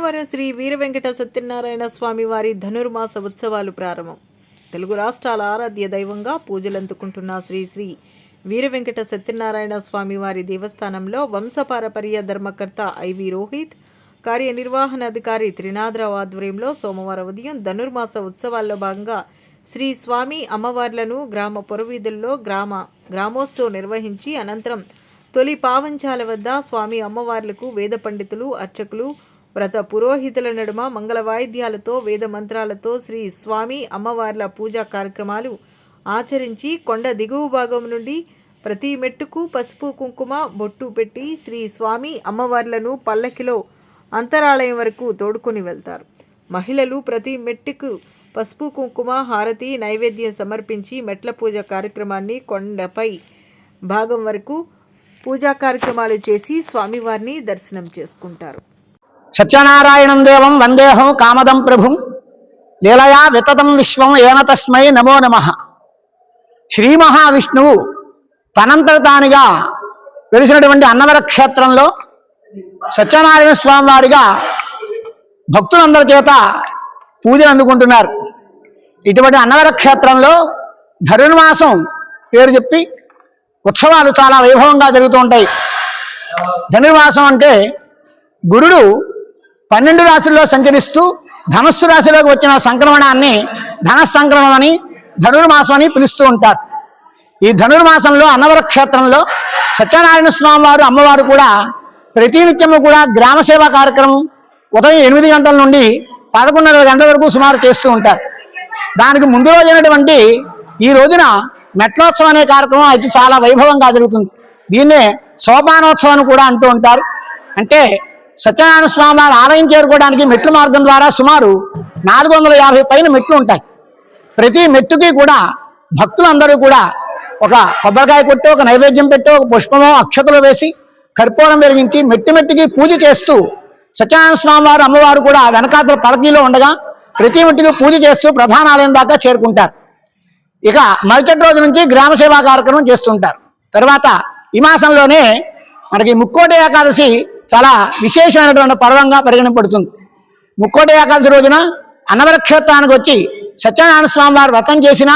సోమవారం శ్రీ వీర వెంకట సత్యనారాయణ స్వామి వారి ధనుర్మాస ఉత్సవాలు ప్రారంభం. తెలుగు రాష్ట్రాల ఆరాధ్య దైవంగా పూజలందుకుంటున్న శ్రీ శ్రీ వీర వెంకట సత్యనారాయణ స్వామి వారి దేవస్థానంలో వంశపారపర్య ధర్మకర్త ఐవి రోహిత్, కార్యనిర్వహణాధికారి త్రినాథరావు ఆధ్వర్యంలో సోమవారం ఉదయం ధనుర్మాస ఉత్సవాల్లో భాగంగా శ్రీ స్వామి అమ్మవార్లను గ్రామ పొరవీధుల్లో గ్రామోత్సవం నిర్వహించి అనంతరం తొలి పావంచాల వద్ద స్వామి అమ్మవార్లకు వేద పండితులు, అర్చకులు, వ్రత పురోహితుల నడుమ మంగళ వాయిద్యాలతో, వేద మంత్రాలతో శ్రీ స్వామి అమ్మవార్ల పూజా కార్యక్రమాలు ఆచరించి కొండ దిగువ భాగం నుండి ప్రతి మెట్టుకు పసుపు కుంకుమ బొట్టు పెట్టి శ్రీ స్వామి అమ్మవార్లను పల్లకిలో అంతరాలయం వరకు తోడుకొని వెళ్తారు. మహిళలు ప్రతి మెట్టుకు పసుపు కుంకుమ హారతి నైవేద్యం సమర్పించి మెట్ల పూజ కార్యక్రమాన్ని కొండపై భాగం వరకు పూజా కార్యక్రమాలు చేసి స్వామివారిని దర్శనం చేసుకుంటారు. సత్యనారాయణం దేవం వందేహం కామదం ప్రభుం లీలయా వితతం విశ్వం ఏన తస్మై నమో నమః. శ్రీ మహావిష్ణువు తనంతట తానుగా వెలిసినటువంటి అన్నవర క్షేత్రంలో సత్యనారాయణ స్వామి వారిగా భక్తులందరి చేత పూజలు అందుకుంటున్నారు. ఇటువంటి అన్నవర క్షేత్రంలో ధనుర్మాసం పేరు చెప్పి ఉత్సవాలు చాలా వైభవంగా జరుగుతూ ఉంటాయి. ధనుర్మాసం అంటే గురుడు 12 రాశుల్లో సంచరిస్తూ ధనస్సు రాశిలోకి వచ్చిన సంక్రమణాన్ని ధనస్సంక్రమణం అని, ధనుర్మాసం అని పిలుస్తూ ఉంటారు. ఈ ధనుర్మాసంలో అన్నవర క్షేత్రంలో సత్యనారాయణ స్వామి వారు అమ్మవారు కూడా ప్రతినిత్యము కూడా గ్రామ సేవా కార్యక్రమం ఉదయం 8 గంటల నుండి 11:30 గంటల వరకు సుమారు చేస్తూ ఉంటారు. దానికి ముందు రోజైనటువంటి ఈ రోజున మెట్లోత్సవం అనే కార్యక్రమం అయితే చాలా వైభవంగా జరుగుతుంది. దీన్నే సోపానోత్సవం కూడా అంటూ ఉంటారు. అంటే సత్యనారాయణ స్వామి వారి ఆలయం చేరుకోవడానికి మెట్ల మార్గం ద్వారా సుమారు 450 పైన మెట్లు ఉంటాయి. ప్రతి మెట్టుకి కూడా భక్తులందరూ కూడా ఒక కొబ్బరికాయ కొట్టి, ఒక నైవేద్యం పెట్టి, ఒక పుష్పమో అక్షతలు వేసి కర్పూరం వెలిగించి మెట్టు మెట్టుకి పూజ చేస్తూ సత్యనారాయణ స్వామి వారు అమ్మవారు కూడా వెనకాతల పలకీలో ఉండగా ప్రతి మెట్టుకి పూజ చేస్తూ ప్రధాన ఆలయం దాకా చేరుకుంటారు. ఇక మరుసటి రోజు నుంచి గ్రామ సేవా కార్యక్రమం చేస్తుంటారు. తర్వాత ఈ మాసంలోనే మనకి ముక్కోటి ఏకాదశి చాలా విశేషమైనటువంటి పర్వంగా పరిగణింపబడుతుంది. ముక్కోటి ఏకాదశి రోజున అన్నవర క్షేత్రానికి వచ్చి సత్యనారాయణ స్వామి వారు వ్రతం చేసినా,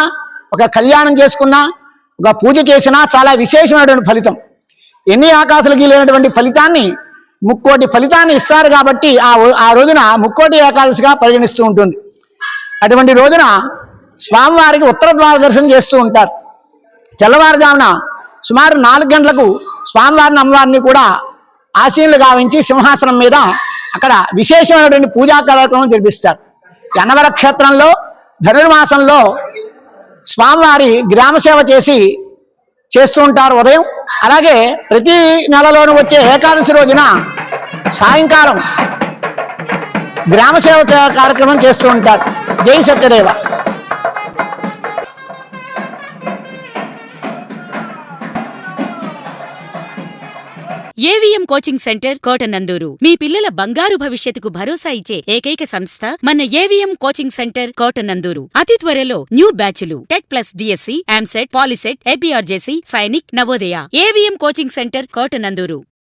ఒక కళ్యాణం చేసుకున్నా, ఒక పూజ చేసినా చాలా విశేషమైనటువంటి ఫలితం. ఎన్ని ఏకాదశులకి లేనటువంటి ఫలితాన్ని ముక్కోటి ఫలితాన్ని ఇస్తారు కాబట్టి ఆ రోజున ముక్కోటి ఏకాదశిగా పరిగణిస్తూ ఉంటుంది. అటువంటి రోజున స్వామివారికి ఉత్తర ద్వార దర్శనం చేస్తూ ఉంటారు. తెల్లవారుజామున సుమారు 4 గంటలకు స్వామివారిని అమ్మవారిని కూడా ఆశీనులు గావించి సింహాసనం మీద అక్కడ విశేషమైనటువంటి పూజా కార్యక్రమం జరిపిస్తారు. అన్నవర క్షేత్రంలో ధనుర్మాసంలో స్వామివారి గ్రామ సేవ చేస్తూ ఉంటారు ఉదయం. అలాగే ప్రతి నెలలోనూ వచ్చే ఏకాదశి రోజున సాయంకాలం గ్రామ సేవ కార్యక్రమం చేస్తూ ఉంటారు. జై Satyadeva. AVM coaching centre Kotananduru. మీ పిల్లల బంగారు భవిష్యత్తుకు భరోసా ఇచ్చే ఏకైక సంస్థ మన ఏవిఎం కోచింగ్ సెంటర్ కోటనందూరు. అతి త్వరలో న్యూ బ్యాచ్లు TET plus DSC, AMCET, POLYCET, APRJC, Sainik, Navodaya. AVM coaching centre Kotananduru.